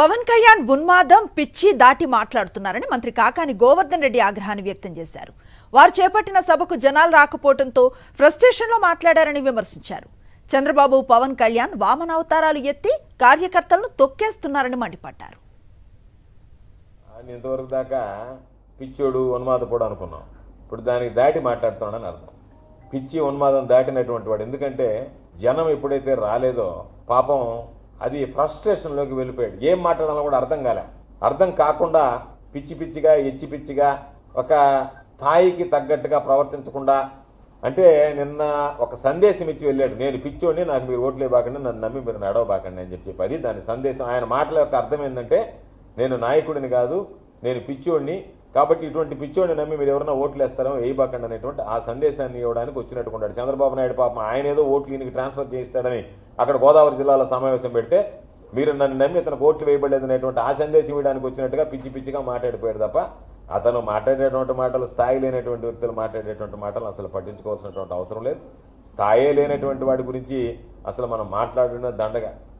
పవన్ కళ్యాణ్ ఉన్మాదం పిచ్చి దాటి మాట్లాడుతున్నారని మంత్రి కాకాని గోవర్ధన్ రెడ్డి ఆగ్రహాన్ని వ్యక్తం చేశారు. వారు చేపట్టిన సభకు జనాలు రాకపోవడంతో ఫ్రస్ట్రేషన్లో మాట్లాడారని విమర్శించారు. చంద్రబాబు పవన్ కళ్యాణ్ వామనావతారాలు ఎత్తి కార్యకర్తలను తొక్కేస్తున్నారని మండిపడ్డారు. ఇంతవరకు దాకా పిచ్చోడు ఉన్మాదపోడు అనుకున్నాం. ఇప్పుడు దానికి దాటి మాట్లాడుతున్నాడని అర్థం. పిచ్చి ఉన్మాదం దాటినటువంటి వాడు. ఎందుకంటే జనం ఎప్పుడైతే రాలేదో పాపం అది ఫ్రస్ట్రేషన్లోకి వెళ్ళిపోయాడు. ఏం మాట్లాడాలో కూడా అర్థం కాలే. అర్థం కాకుండా పిచ్చి పిచ్చిగా ఎచ్చి పిచ్చిగా ఒక స్థాయికి తగ్గట్టుగా ప్రవర్తించకుండా, అంటే నిన్న ఒక సందేశం ఇచ్చి వెళ్ళాడు. నేను పిచ్చోడిని, నాకు మీరు ఓట్లు ఇవ్వకండి, నన్ను నమ్మి మీరు నడవబాకండి అని చెప్పి. అది దాని సందేశం. ఆయన మాటల యొక్క అర్థం ఏంటంటే నేను నాయకుడిని కాదు, నేను పిచ్చోడిని, కాబట్టి ఇటువంటి పిచ్చోడిని నమ్మి మీరు ఎవరైనా ఓట్లు వేస్తారో వేయబాకండి అనేటువంటి ఆ సందేశాన్ని ఇవ్వడానికి వచ్చినట్టుకున్నాడు. చంద్రబాబు నాయుడు పాపం ఆయన ఏదో ఓట్లు ఈయనకి ట్రాన్స్ఫర్ చేయిస్తాడని అక్కడ గోదావరి జిల్లాలో సమావేశం పెడితే మీరు నన్ను నమ్మి ఇతనికి ఓట్లు వేయబడలేదు అనేటువంటి ఆ సందేశం ఇవ్వడానికి వచ్చినట్టుగా పిచ్చి పిచ్చిగా మాట్లాడిపోయాడు తప్ప అతను మాట్లాడేటువంటి మాటలు, స్థాయి లేనటువంటి వ్యక్తులు మాట్లాడేటువంటి మాటలు అసలు పట్టించుకోవాల్సినటువంటి అవసరం లేదు. స్థాయి లేనటువంటి వాడి గురించి అసలు మనం మాట్లాడిన దండగా.